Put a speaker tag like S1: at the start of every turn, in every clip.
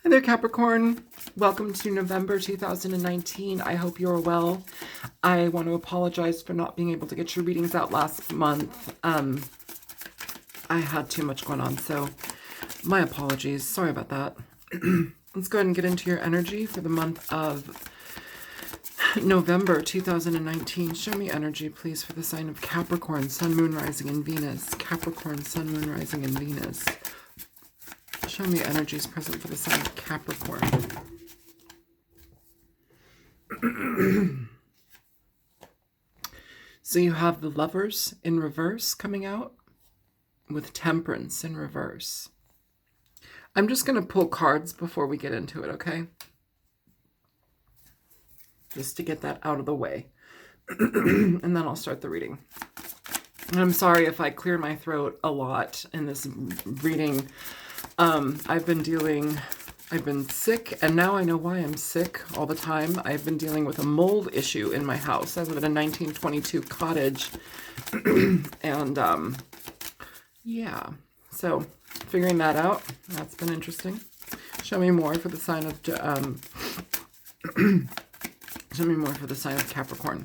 S1: Hi there, Capricorn. Welcome to November 2019. I hope you're well. I want to apologize for not being able to get your readings out last month. I had too much going on, so my apologies. Sorry about that. Let's go ahead and get into your energy for the month of November 2019. Show me energy, please, for the sign of Capricorn, Sun, Moon, Rising, and Venus. Capricorn, Sun, Moon, Rising, and Venus. Show me energies present for the sign of Capricorn. So you have the Lovers in reverse coming out with Temperance in reverse. I'm just going to pull cards before we get into it, okay? Just to get that out of the way. And then I'll start the reading. And I'm sorry if I clear my throat a lot in this reading. I've been sick, and now I know why I'm sick all the time. I've been dealing with a mold issue in my house. I live in a 1922 cottage, and yeah, so figuring that out, that's been interesting. Show me more for the sign of, show me more for the sign of Capricorn.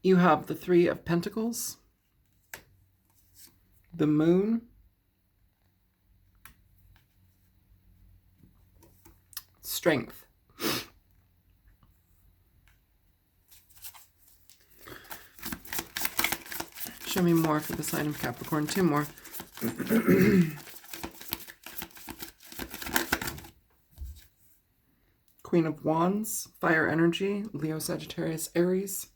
S1: You have the Three of Pentacles, the Moon, Strength. Show me more for the sign of Capricorn. Two more. Queen of Wands, Fire Energy, Leo, Sagittarius, Aries.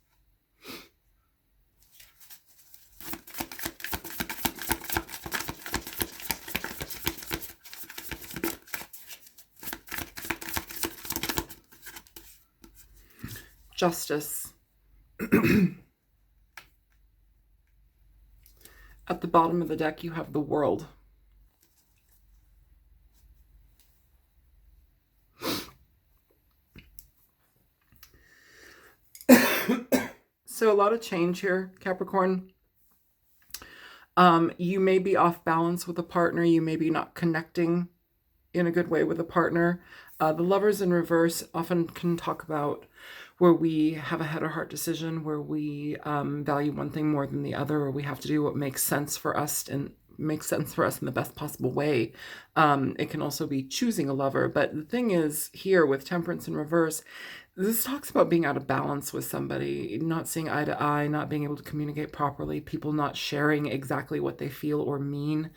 S1: Justice. At the bottom of the deck, you have the World. So a lot of change here, Capricorn. You may be off balance with a partner. You may be not connecting in a good way with a partner. The Lovers in reverse often can talk about where we have a head or heart decision, where we value one thing more than the other, or we have to do what makes sense for us and makes sense for us in the best possible way. It can also be choosing a lover. But the thing is, here with Temperance in reverse, this talks about being out of balance with somebody, not seeing eye to eye, not being able to communicate properly, people not sharing exactly what they feel or mean,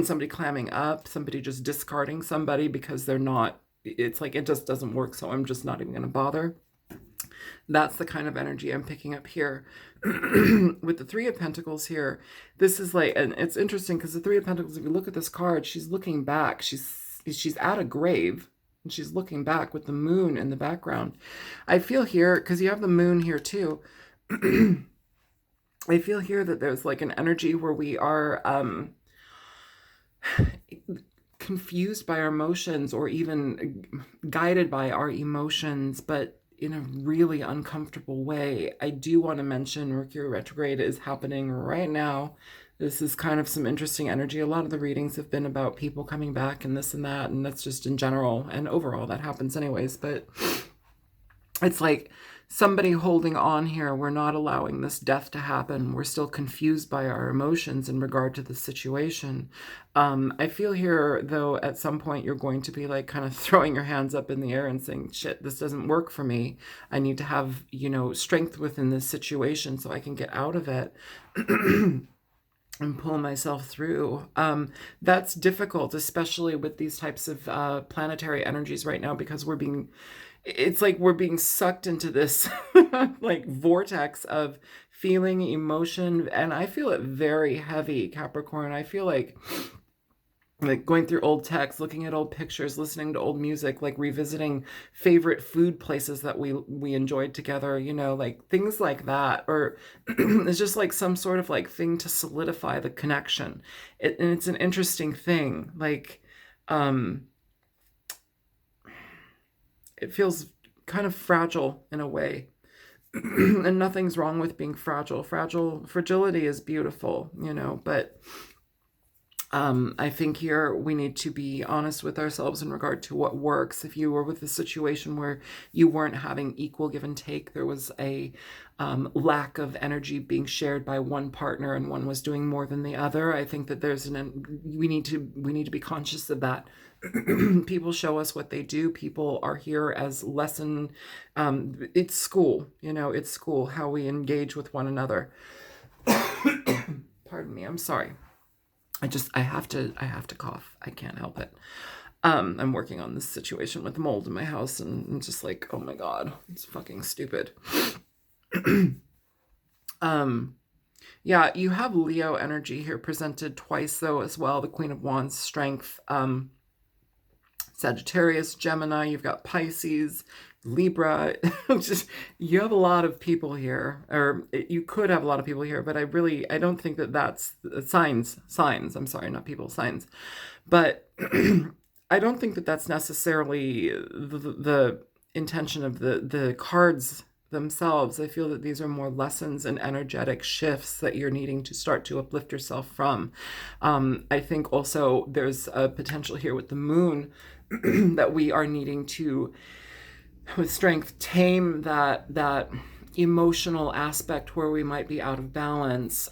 S1: somebody clamming up, somebody just discarding somebody because they're not, it's like it just doesn't work, so I'm just not even going to bother. That's the kind of energy I'm picking up here. With the Three of Pentacles here, this is like, and it's interesting because the Three of Pentacles, if you look at this card, she's looking back. She's at a grave, and she's looking back with the moon in the background. I feel here, because you have the moon here too, I feel here that there's like an energy where we are confused by our emotions, or even guided by our emotions, but in a really uncomfortable way. I do want to mention Mercury retrograde is happening right now. This is kind of some interesting energy. A lot of the readings have been about people coming back and this and that, and that's just in general and overall that happens anyways, but it's like somebody holding on here. We're not allowing this death to happen. We're still confused by our emotions in regard to the situation. I feel here, though, at some point you're going to be like kind of throwing your hands up in the air and saying, shit, this doesn't work for me. I need to have, strength within this situation so I can get out of it. And pull myself through. That's difficult, especially with these types of planetary energies right now, because it's like we're being sucked into this like vortex of feeling, emotion, and I feel it very heavy, Capricorn. I feel like going through old texts, looking at old pictures, listening to old music, like revisiting favorite food places that we enjoyed together, like things like that. Or it's just like some sort of like thing to solidify the connection. And it's an interesting thing. Like, it feels kind of fragile in a way. And nothing's wrong with being fragile. Fragility is beautiful, but I think here we need to be honest with ourselves in regard to what works. If you were with a situation where you weren't having equal give and take, there was a lack of energy being shared by one partner and one was doing more than the other, I think that we need to be conscious of that. People show us what they do. People are here as lesson. It's school, it's school, how we engage with one another. Pardon me, I'm sorry. I have to cough. I can't help it. I'm working on this situation with mold in my house, and I'm just like, oh my God, it's fucking stupid. Yeah, you have Leo energy here presented twice though as well. The Queen of Wands, strength, Sagittarius, Gemini, you've got Pisces, Libra. Just, you have a lot of people here, or you could have a lot of people here, but I don't think that that's signs. I'm sorry, not people, signs. But I don't think that that's necessarily the intention of the cards themselves. I feel that these are more lessons and energetic shifts that you're needing to start to uplift yourself from. I think also there's a potential here with the moon that we are needing to, with strength, tame that emotional aspect where we might be out of balance.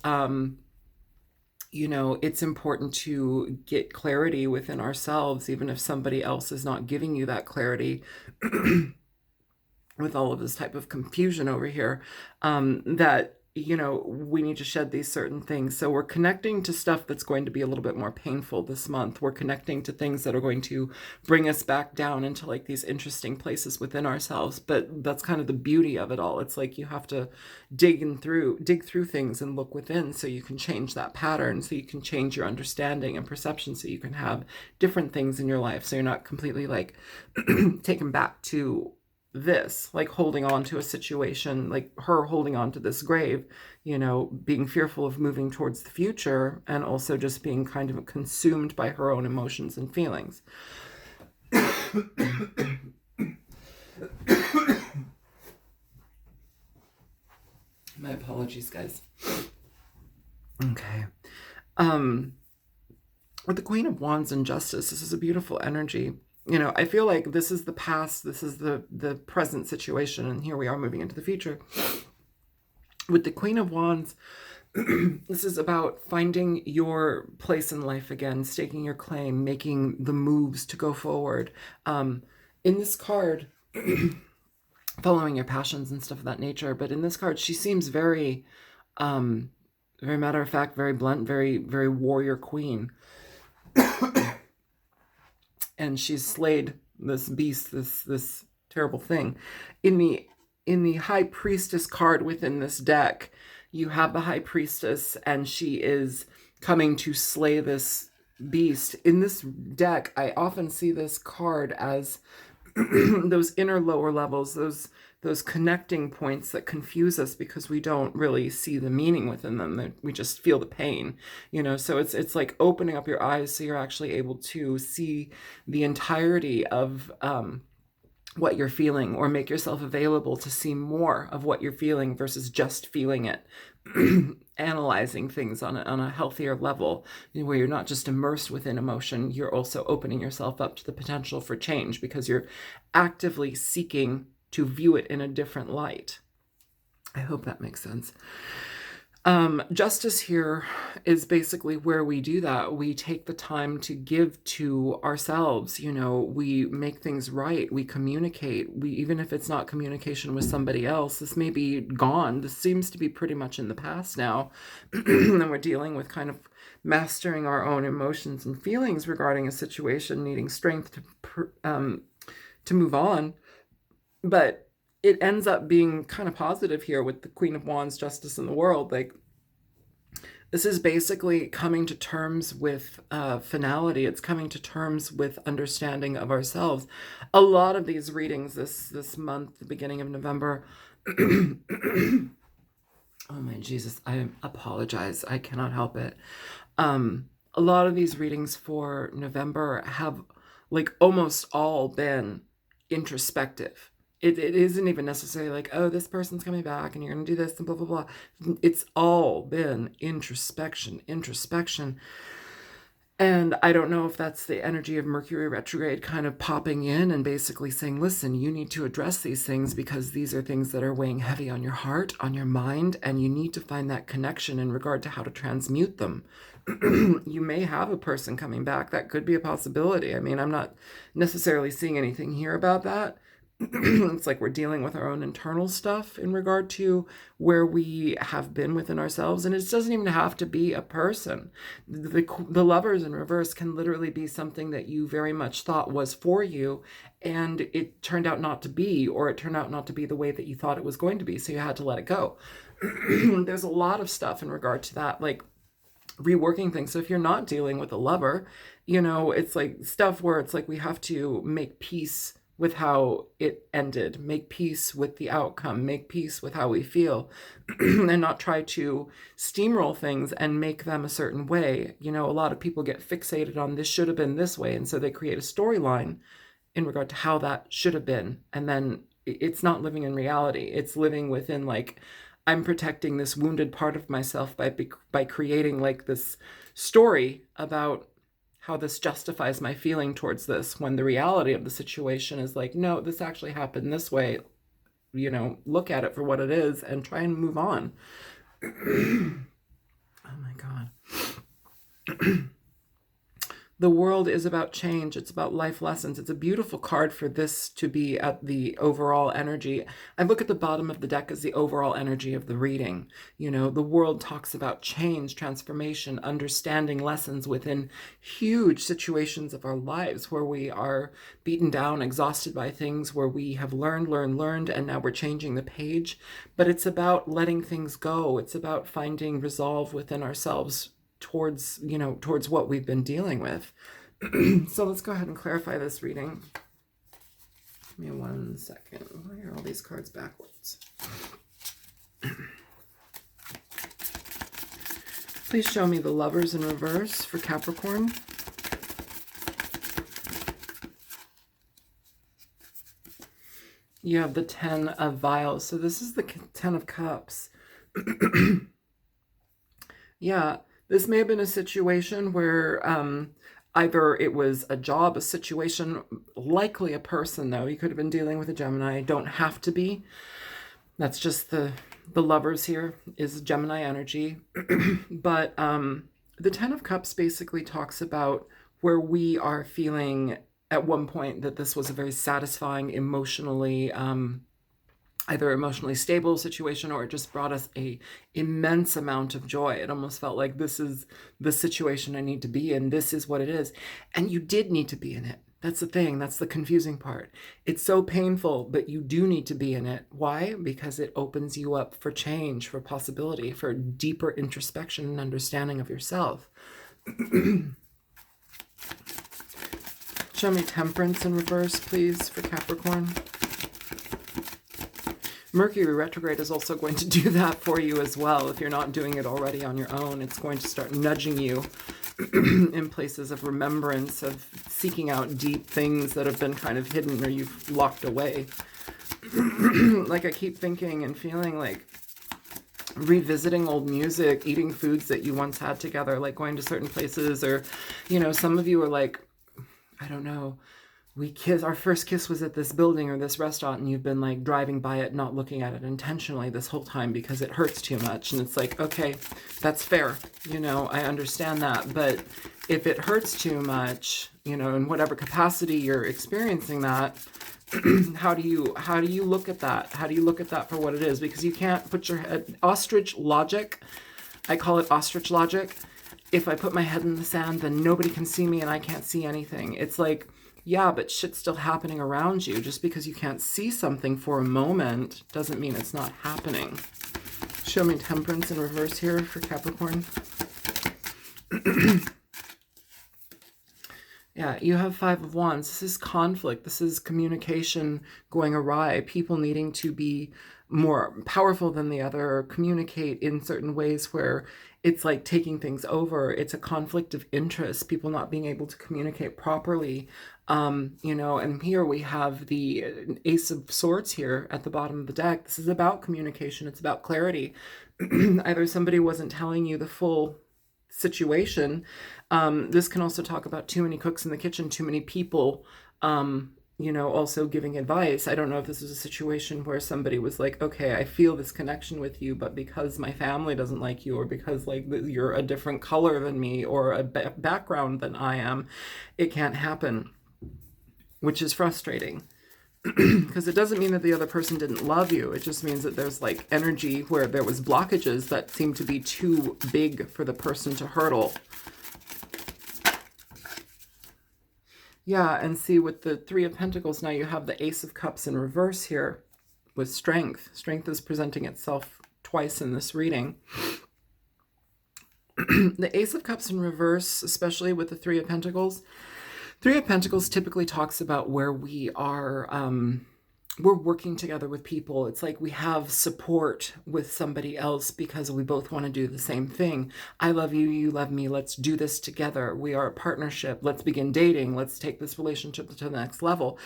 S1: It's important to get clarity within ourselves, even if somebody else is not giving you that clarity. With all of this type of confusion over here, that we need to shed these certain things. So we're connecting to stuff that's going to be a little bit more painful this month. We're connecting to things that are going to bring us back down into like these interesting places within ourselves. But that's kind of the beauty of it all. It's like you have to dig through things and look within so you can change that pattern, so you can change your understanding and perception, so you can have different things in your life. So you're not completely like taken back to this, like holding on to a situation, like her holding on to this grave, being fearful of moving towards the future, and also just being kind of consumed by her own emotions and feelings. My apologies, guys. Okay. With the Queen of Wands and Justice, this is a beautiful energy. I feel like this is the past, this is the present situation, and here we are moving into the future. With the Queen of Wands, this is about finding your place in life again, staking your claim, making the moves to go forward. In this card, following your passions and stuff of that nature, but in this card, she seems very, very matter of fact, very blunt, very, very warrior queen. And she's slayed this beast, this terrible thing. In the High Priestess card within this deck, you have the High Priestess, and she is coming to slay this beast. In this deck, I often see this card as those inner lower levels, those connecting points that confuse us because we don't really see the meaning within them. We just feel the pain, so it's like opening up your eyes so you're actually able to see the entirety of what you're feeling, or make yourself available to see more of what you're feeling versus just feeling it. Analyzing things on a healthier level, where you're not just immersed within emotion, you're also opening yourself up to the potential for change because you're actively seeking to view it in a different light. I hope that makes sense. Justice here is basically where we do that. We take the time to give to ourselves. We make things right. We communicate. Even if it's not communication with somebody else, this may be gone. This seems to be pretty much in the past now. And we're dealing with kind of mastering our own emotions and feelings regarding a situation, needing strength to move on. But it ends up being kind of positive here with the Queen of Wands, Justice in the World. Like, this is basically coming to terms with finality. It's coming to terms with understanding of ourselves. A lot of these readings this month, the beginning of November. Oh my Jesus, I apologize. I cannot help it. A lot of these readings for November have like almost all been introspective it isn't even necessarily like, oh, this person's coming back and you're going to do this and blah, blah, blah. It's all been introspection, introspection. And I don't know if that's the energy of Mercury retrograde kind of popping in and basically saying, listen, you need to address these things because these are things that are weighing heavy on your heart, on your mind, and you need to find that connection in regard to how to transmute them. You may have a person coming back. That could be a possibility. I mean, I'm not necessarily seeing anything here about that. It's like we're dealing with our own internal stuff in regard to where we have been within ourselves. And it doesn't even have to be a person. The lovers in reverse can literally be something that you very much thought was for you, and it turned out not to be, or it turned out not to be the way that you thought it was going to be. So you had to let it go. There's a lot of stuff in regard to that, like reworking things. So if you're not dealing with a lover, it's like stuff where it's like we have to make peace with how it ended, make peace with the outcome, make peace with how we feel, and not try to steamroll things and make them a certain way. A lot of people get fixated on this should have been this way, and so they create a storyline in regard to how that should have been, and then it's not living in reality. It's living within, like, I'm protecting this wounded part of myself by creating like this story about how this justifies my feeling towards this, when the reality of the situation is like, no, this actually happened this way. Look at it for what it is and try and move on. Oh my God. The world is about change. It's about life lessons. It's a beautiful card for this to be at the overall energy. I look at the bottom of the deck as the overall energy of the reading. The world talks about change, transformation, understanding lessons within huge situations of our lives where we are beaten down, exhausted by things, where we have learned, and now we're changing the page. But it's about letting things go. It's about finding resolve within ourselves towards what we've been dealing with. So let's go ahead and clarify this reading. Give me 1 second. Why are all these cards backwards? Please show me the lovers in reverse for Capricorn. You have the 10 of Vials. So this is the 10 of Cups. Yeah. This may have been a situation where either it was a job, a situation, likely a person, though. You could have been dealing with a Gemini. Don't have to be. That's just the lovers here is Gemini energy. But the 10 of Cups basically talks about where we are feeling at one point that this was a very satisfying, emotionally either emotionally stable situation, or it just brought us a immense amount of joy. It almost felt like this is the situation I need to be in. This is what it is. And you did need to be in it. That's the thing. That's the confusing part. It's so painful, but you do need to be in it. Why? Because it opens you up for change, for possibility, for deeper introspection and understanding of yourself. Show me Temperance in reverse, please, for Capricorn. Mercury retrograde is also going to do that for you as well. If you're not doing it already on your own, it's going to start nudging you in places of remembrance, of seeking out deep things that have been kind of hidden or you've locked away. Like I keep thinking and feeling like revisiting old music, eating foods that you once had together, like going to certain places, or, some of you are like, I don't know, our first kiss was at this building or this restaurant, and you've been like driving by it, not looking at it intentionally this whole time because it hurts too much. And it's like, okay, that's fair. I understand that. But if it hurts too much, in whatever capacity you're experiencing that, how do you look at that? How do you look at that for what it is? Because you can't put your head, ostrich logic. I call it ostrich logic. If I put my head in the sand, then nobody can see me and I can't see anything. It's like, yeah, but shit's still happening around you. Just because you can't see something for a moment doesn't mean it's not happening. Show me Temperance in reverse here for Capricorn. Yeah, you have 5 of Wands. This is conflict. This is communication going awry. People needing to be more powerful than the other, communicate in certain ways where it's like taking things over. It's a conflict of interest, people not being able to communicate properly. And here we have the Ace of Swords here at the bottom of the deck. This is about communication. It's about clarity. Either somebody wasn't telling you the full situation. This can also talk about too many cooks in the kitchen, too many people, also giving advice. I don't know if this is a situation where somebody was like, okay, I feel this connection with you, but because my family doesn't like you, or because like you're a different color than me or a background than I am, it can't happen, which is frustrating. Because it doesn't mean that the other person didn't love you. It just means that there's like energy where there was blockages that seemed to be too big for the person to hurdle. Yeah, and see, with the Three of Pentacles, now you have the Ace of Cups in reverse here with Strength. Strength is presenting itself twice in this reading. The Ace of Cups in reverse, especially with the Three of Pentacles. Three of Pentacles typically talks about where we are, we're working together with people. It's like we have support with somebody else because we both want to do the same thing. I love you, you love me. Let's do this together. We are a partnership. Let's begin dating. Let's take this relationship to the next level.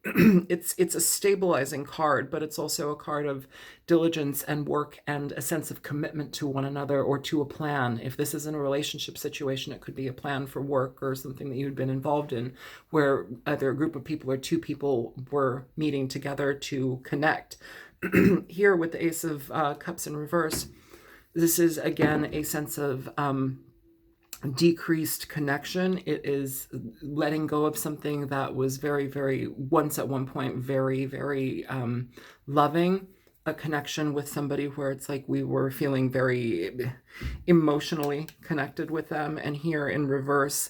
S1: It's a stabilizing card, but it's also a card of diligence and work and a sense of commitment to one another or to a plan. If this isn't a relationship situation, it could be a plan for work or something that you'd been involved in, where either a group of people or two people were meeting together to connect. Here with the Ace of Cups in reverse, this is again a sense of decreased connection. It is letting go of something that was very, very, once at one point, very, very loving, a connection with somebody where it's like we were feeling very emotionally connected with them. And here in reverse,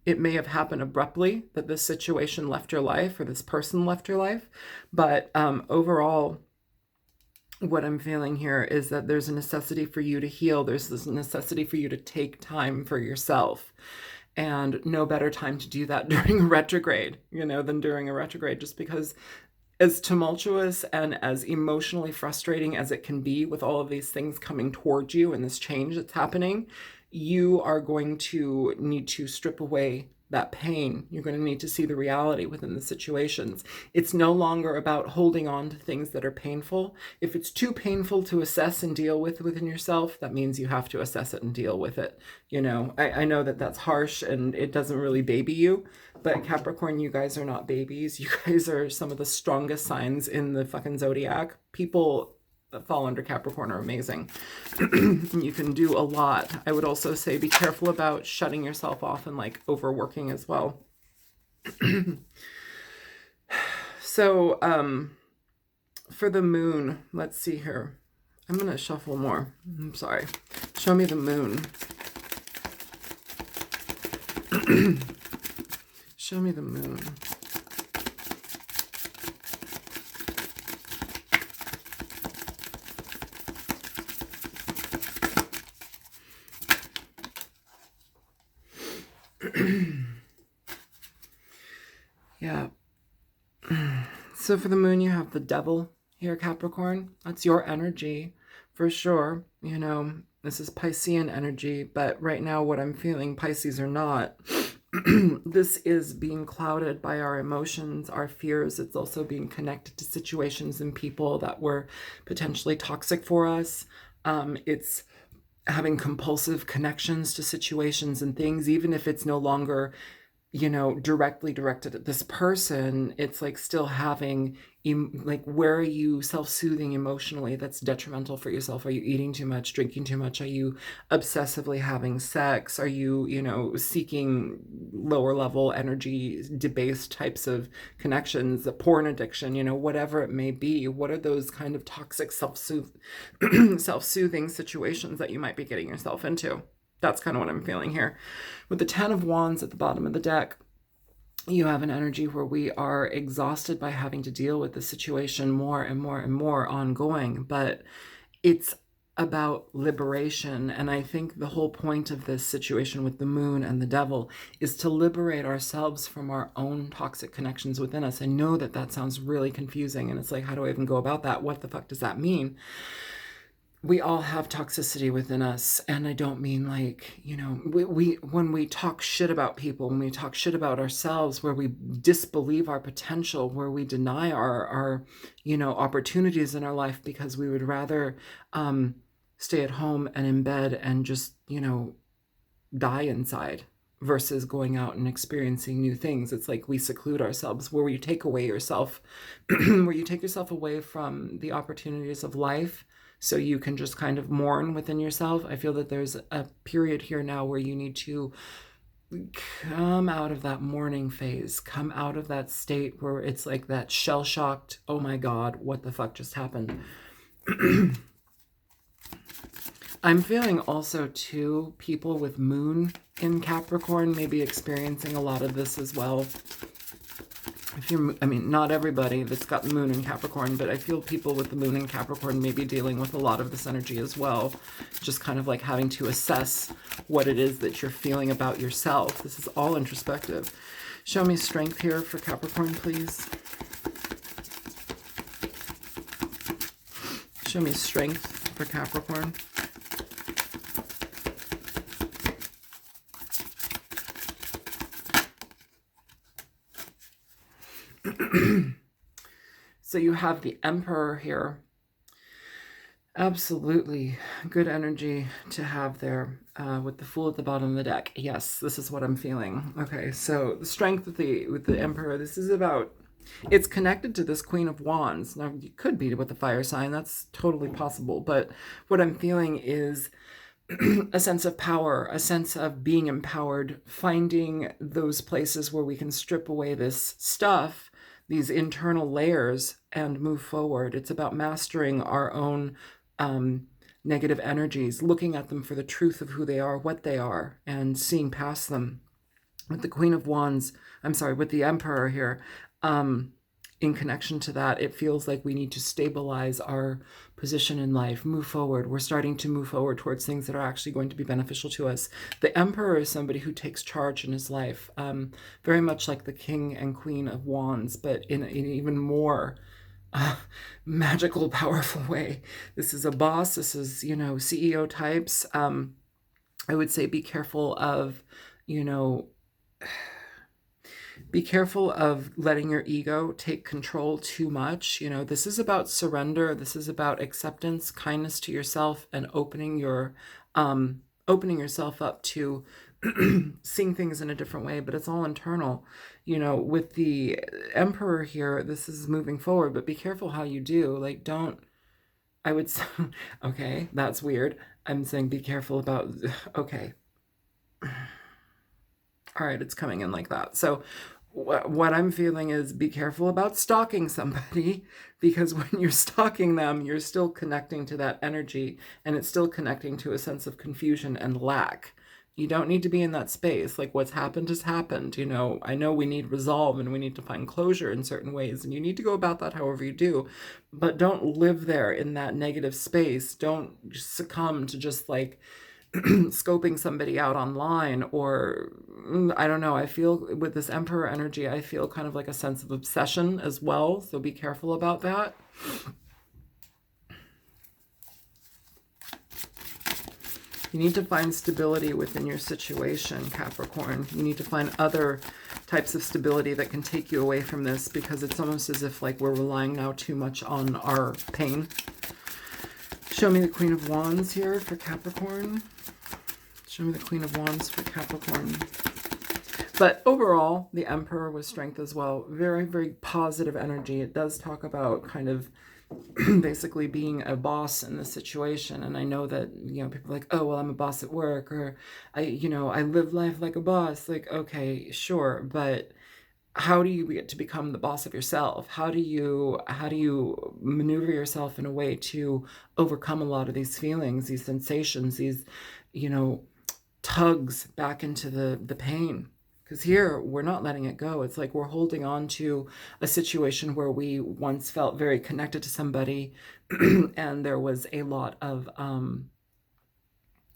S1: it may have happened abruptly that this situation left your life or this person left your life. But overall, what I'm feeling here is that there's a necessity for you to heal. There's this necessity for you to take time for yourself. And no better time to do that during a retrograde, than during a retrograde, just because as tumultuous and as emotionally frustrating as it can be with all of these things coming towards you and this change that's happening, you are going to need to strip away that pain. You're going to need to see the reality within the situations. It's no longer about holding on to things that are painful. If it's too painful to assess and deal with within yourself, that means you have to assess it and deal with it. I know that that's harsh and it doesn't really baby you, but Capricorn, you guys are not babies. You guys are some of the strongest signs in the fucking zodiac. People that fall under Capricorn are amazing. You can do a lot. I would also say be careful about shutting yourself off and like overworking as well. So for the moon, let's see here. I'm going to shuffle more. I'm sorry. Show me the moon. Show me the moon. Yeah. So for the moon, you have the Devil here, Capricorn. That's your energy for sure. This is Piscean energy, but right now what I'm feeling, Pisces are not. This is being clouded by our emotions, our fears. It's also being connected to situations and people that were potentially toxic for us. It's having compulsive connections to situations and things, even if it's no longer, directly directed at this person. It's like still having, like, where are you self-soothing emotionally that's detrimental for yourself? Are you eating too much, drinking too much? Are you obsessively having sex? Are you, seeking lower level energy, debased types of connections, a porn addiction, whatever it may be? What are those kind of toxic self-soothing situations that you might be getting yourself into? That's kind of what I'm feeling here. With the Ten of Wands at the bottom of the deck, you have an energy where we are exhausted by having to deal with the situation more and more and more ongoing. But it's about liberation. And I think the whole point of this situation with the moon and the devil is to liberate ourselves from our own toxic connections within us. I know that that sounds really confusing, and it's like, how do I even go about that? What the fuck does that mean? We all have toxicity within us, and I don't mean like, you know, we when we talk shit about people, when we talk shit about ourselves, where we disbelieve our potential, where we deny our you know, opportunities in our life because we would rather stay at home and in bed and just, you know, die inside versus going out and experiencing new things. It's like we seclude ourselves, where you take away yourself, where you take yourself away from the opportunities of life so you can just kind of mourn within yourself. I feel that there's a period here now where you need to come out of that mourning phase, come out of that state where it's like that shell-shocked, oh my God, what the fuck just happened? I'm feeling also too, people with moon in Capricorn may be experiencing a lot of this as well. If you're, I mean, not everybody that's got the moon in Capricorn, but I feel people with the moon in Capricorn may be dealing with a lot of this energy as well. Just kind of like having to assess what it is that you're feeling about yourself. This is all introspective. Show me strength here for Capricorn, please. Show me strength for Capricorn. So you have the Emperor here. Absolutely good energy to have there with the Fool at the bottom of the deck. Yes, this is what I'm feeling. Okay, so the strength with the Emperor, this is about, it's connected to this Queen of Wands. Now, you could be with the fire sign. That's totally possible. But what I'm feeling is a sense of power, a sense of being empowered, finding those places where we can strip away this stuff, these internal layers, and move forward. It's about mastering our own negative energies, looking at them for the truth of who they are, what they are, and seeing past them. With the Queen of Wands, I'm sorry, with the Emperor here, in connection to that, it feels like we need to stabilize our position in life, move forward. We're starting to move forward towards things that are actually going to be beneficial to us. The Emperor is somebody who takes charge in his life, very much like the King and Queen of Wands, but in an even more magical, powerful way. This is a boss. This is, you know, CEO types. I would say be careful of, you know, be careful of letting your ego take control too much. You know, this is about surrender. This is about acceptance, kindness to yourself, and opening yourself up to seeing things in a different way, but it's all internal. You know, with the Emperor here, this is moving forward, but be careful how you do. Like, don't, I would say, okay, that's weird. I'm saying be careful about, okay. All right, it's coming in like that. So what I'm feeling is be careful about stalking somebody, because when you're stalking them, you're still connecting to that energy, and it's still connecting to a sense of confusion and lack. You don't need to be in that space. Like, what's happened has happened. You know, I know we need resolve and we need to find closure in certain ways, and you need to go about that however you do, but don't live there in that negative space. Don't succumb to just like scoping somebody out online, or I don't know. I feel with this Emperor energy, I feel kind of like a sense of obsession as well. So be careful about that. You need to find stability within your situation, Capricorn. You need to find other types of stability that can take you away from this, because it's almost as if like we're relying now too much on our pain. Show me the Queen of Wands here for Capricorn. Show me the Queen of Wands for Capricorn. But overall, the Emperor was strength as well. Very, very positive energy. It does talk about kind of basically being a boss in the situation. And I know that, you know, people are like, oh, well, I'm a boss at work, or I live life like a boss. Like, okay, sure. But how do you get to become the boss of yourself? How do you maneuver yourself in a way to overcome a lot of these feelings, these sensations, these, you know, tugs back into the pain? Because here, we're not letting it go. It's like we're holding on to a situation where we once felt very connected to somebody, and there was a lot of,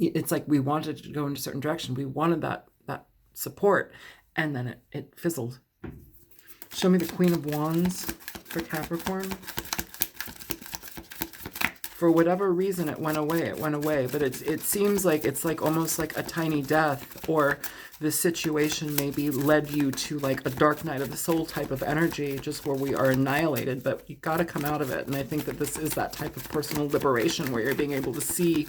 S1: it's like we wanted to go in a certain direction. We wanted that support, and then it fizzled. Show me the Queen of Wands for Capricorn. For whatever reason, it went away, but it seems like it's like almost like a tiny death, or the situation maybe led you to like a dark night of the soul type of energy, just where we are annihilated, but you got to come out of it. And I think that this is that type of personal liberation where you're being able to see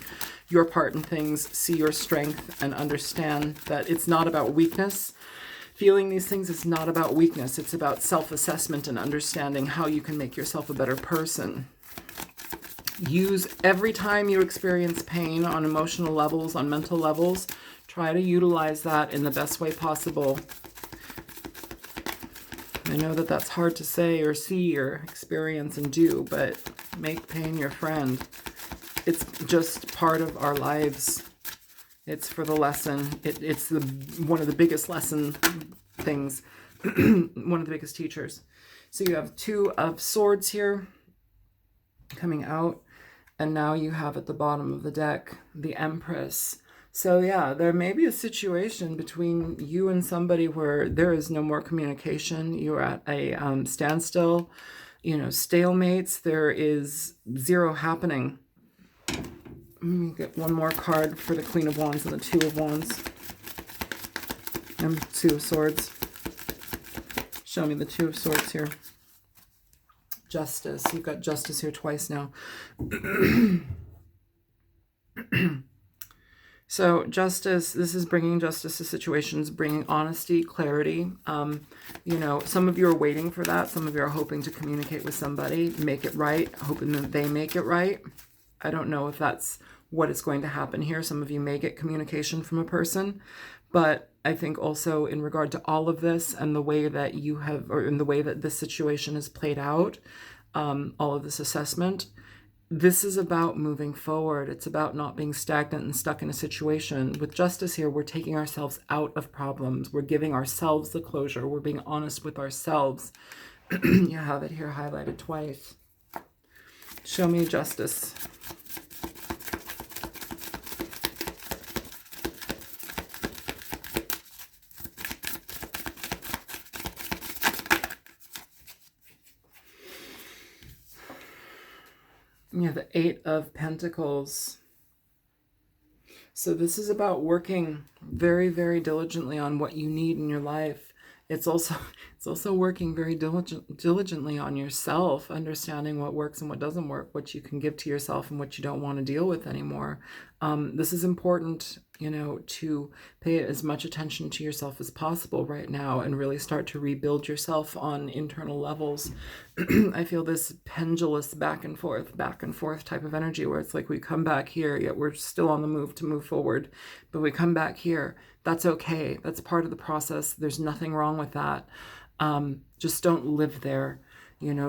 S1: your part in things, see your strength, and understand that it's not about weakness. Feeling these things is not about weakness. It's about self-assessment and understanding how you can make yourself a better person. Use every time you experience pain on emotional levels, on mental levels, try to utilize that in the best way possible. I know that that's hard to say or see or experience and do, but make pain your friend. It's just part of our lives. It's for the lesson. It's one of the biggest lesson things, one of the biggest teachers. So you have Two of Swords here coming out. And now you have at the bottom of the deck, the Empress. So yeah, there may be a situation between you and somebody where there is no more communication. You're at a standstill, stalemates. There is zero happening. Let me get one more card for the Queen of Wands and the Two of Wands. And Two of Swords. Show me the Two of Swords here. Justice. You've got Justice here twice now. So justice, this is bringing justice to situations, bringing honesty, clarity. Some of you are waiting for that. Some of you are hoping to communicate with somebody, make it right, hoping that they make it right. I don't know if that's what is going to happen here. Some of you may get communication from a person, but I think also in regard to all of this and the way that you have, or in the way that this situation has played out, all of this assessment, this is about moving forward. It's about not being stagnant and stuck in a situation. With justice here, we're taking ourselves out of problems. We're giving ourselves the closure. We're being honest with ourselves. You have it here highlighted twice. Show me justice. You have the Eight of Pentacles. So this is about working very, very diligently on what you need in your life. It's also working very diligently on yourself, understanding what works and what doesn't work, what you can give to yourself and what you don't want to deal with anymore. This is important, to pay as much attention to yourself as possible right now and really start to rebuild yourself on internal levels. I feel this pendulous back and forth type of energy where it's like we come back here, yet we're still on the move to move forward, but we come back here. That's okay. That's part of the process. There's nothing wrong with that. Just don't live there.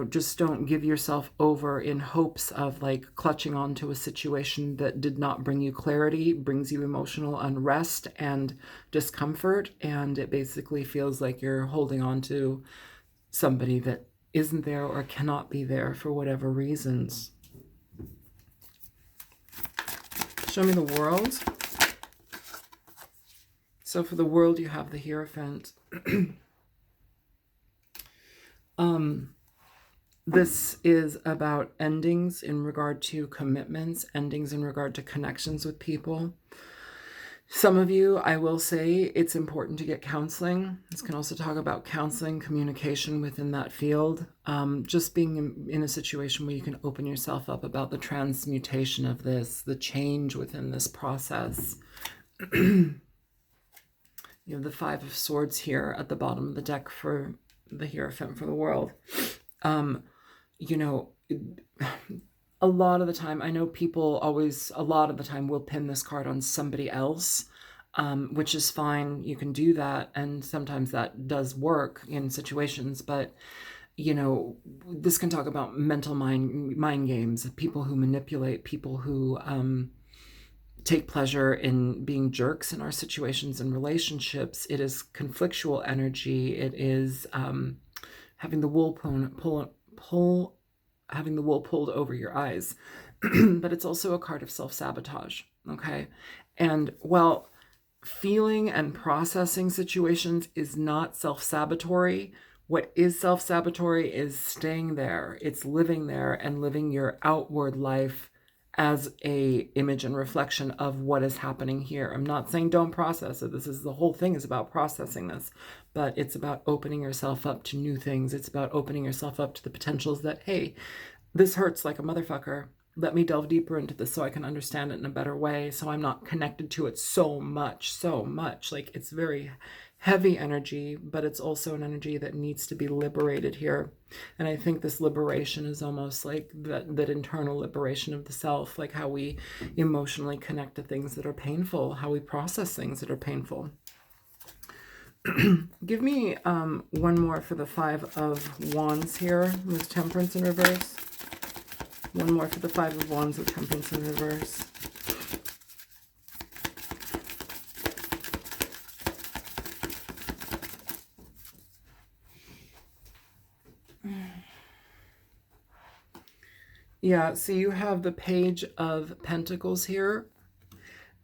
S1: Just don't give yourself over in hopes of like clutching onto a situation that did not bring you clarity, brings you emotional unrest and discomfort. And it basically feels like you're holding on to somebody that isn't there or cannot be there for whatever reasons. Show me the World. So for the World, you have the Hierophant. This is about endings in regard to commitments, endings in regard to connections with people. Some of you, I will say, it's important to get counseling. This can also talk about counseling, communication within that field. Just being in a situation where you can open yourself up about the transmutation of this, the change within this process. You have the Five of Swords here at the bottom of the deck for the Hierophant for the World. A lot of the time, I know people always, a lot of the time will pin this card on somebody else, which is fine. You can do that. And sometimes that does work in situations, but this can talk about mental mind games, people who manipulate, people who take pleasure in being jerks in our situations and relationships. It is conflictual energy. It is having the wool having the wool pulled over your eyes. But it's also a card of self-sabotage, okay? And while feeling and processing situations is not self-sabotatory, what is self-sabotatory is staying there. It's living there and living your outward life as a image and reflection of what is happening here. I'm not saying don't process it. This is the whole thing is about processing this, but it's about opening yourself up to new things. It's about opening yourself up to the potentials that, hey, this hurts like a motherfucker. Let me delve deeper into this so I can understand it in a better way, so I'm not connected to it so much. Like, it's very heavy energy, but it's also an energy that needs to be liberated here. And I think this liberation is almost like that internal liberation of the self, like how we emotionally connect to things that are painful, how we process things that are painful. Give me one more for the Five of Wands here with Temperance in reverse. One more for the Five of Wands with Temperance in reverse. Yeah, so you have the Page of Pentacles here.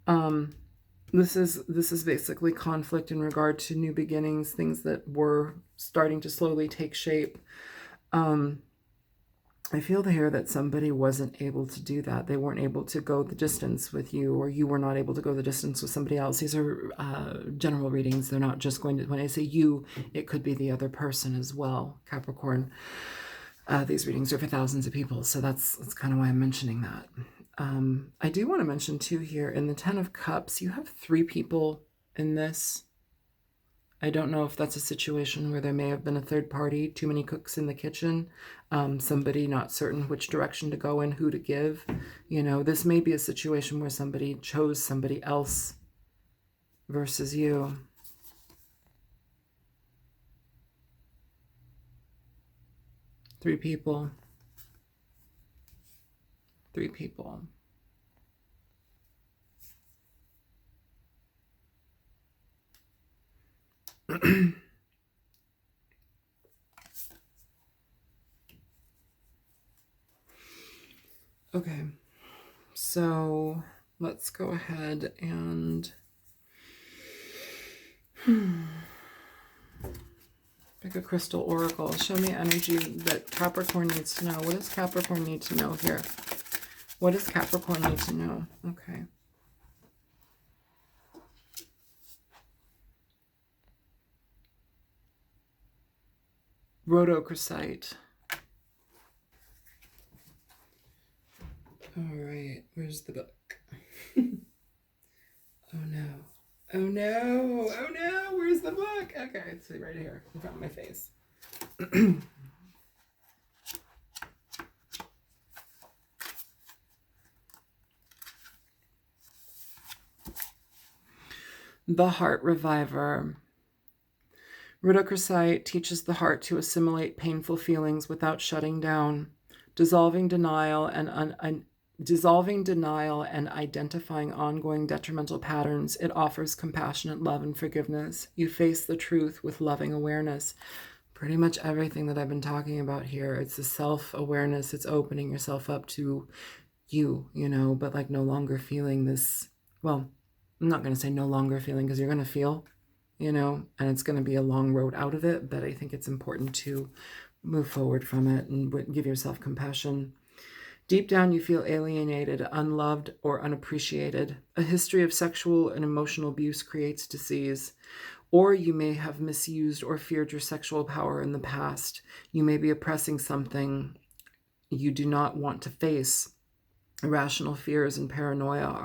S1: This is basically conflict in regard to new beginnings, things that were starting to slowly take shape. I feel here that somebody wasn't able to do that. They weren't able to go the distance with you, or you were not able to go the distance with somebody else. These are general readings. They're not just going to, when I say you, it could be the other person as well, Capricorn. These readings are for thousands of people, so that's kind of why I'm mentioning that. I do want to mention too here, in the Ten of Cups, you have 3 people in this. I don't know if that's a situation where there may have been a third party, too many cooks in the kitchen, somebody not certain which direction to go in, who to give. You know, this may be a situation where somebody chose somebody else versus you. Three people. Okay, so let's go ahead and pick a crystal oracle. Show me energy that Capricorn needs to know. What does Capricorn need to know here? What does Capricorn need to know? Okay. Rhodochrosite. All right, where's the book? Oh no. Oh no. Oh no, where's the book? Okay, it's right here in front of my face. The Heart Reviver. Rhodochrosite teaches the heart to assimilate painful feelings without shutting down, dissolving denial and identifying ongoing detrimental patterns. It offers compassionate love and forgiveness. You face the truth with loving awareness. Pretty much everything that I've been talking about here. It's the self-awareness. It's opening yourself up to you know, but like no longer feeling this, well, I'm not going to say no longer feeling, because you're going to feel, you know, and it's going to be a long road out of it, but I think it's important to move forward from it and give yourself compassion. Deep down, you feel alienated, unloved, or unappreciated. A history of sexual and emotional abuse creates disease. Or you may have misused or feared your sexual power in the past. You may be oppressing something you do not want to face. Irrational fears and paranoia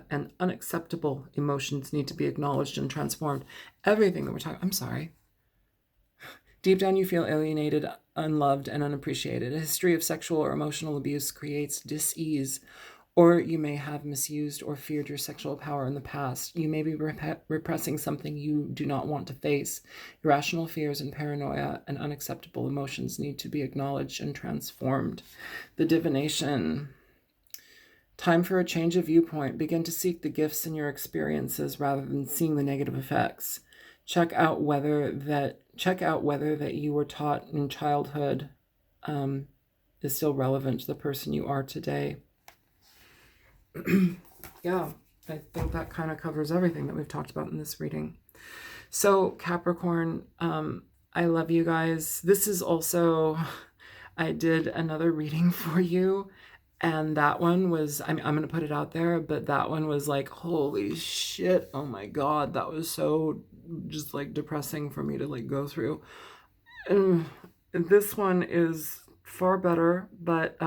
S1: and unacceptable emotions need to be acknowledged and transformed. Everything that we're talking, I'm sorry. Deep down, you feel alienated, unloved, and unappreciated. A history of sexual or emotional abuse creates dis-ease. Or you may have misused or feared your sexual power in the past. You may be repressing something you do not want to face. Irrational fears and paranoia and unacceptable emotions need to be acknowledged and transformed. The divination. Time for a change of viewpoint. Begin to seek the gifts in your experiences rather than seeing the negative effects. Check out whether that you were taught in childhood is still relevant to the person you are today. Yeah, I think that kind of covers everything that we've talked about in this reading. So Capricorn, I love you guys. This is also, I did another reading for you, and that one was, I'm going to put it out there, but that one was like, holy shit, oh my God, that was so just like depressing for me to like go through. And this one is far better, but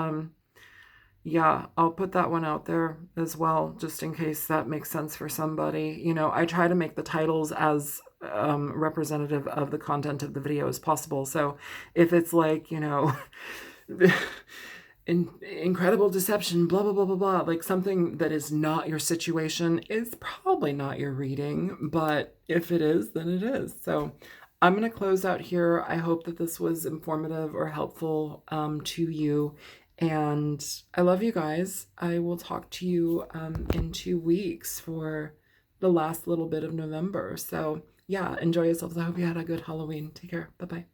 S1: yeah, I'll put that one out there as well, just in case that makes sense for somebody. You know, I try to make the titles as representative of the content of the video as possible. So if it's like, you know, incredible deception, blah, blah, blah, blah, blah, like something that is not your situation is probably not your reading. But if it is, then it is. So I'm going to close out here. I hope that this was informative or helpful to you. And I love you guys. I will talk to you in 2 weeks for the last little bit of November. So yeah, enjoy yourselves. I hope you had a good Halloween. Take care. Bye-bye.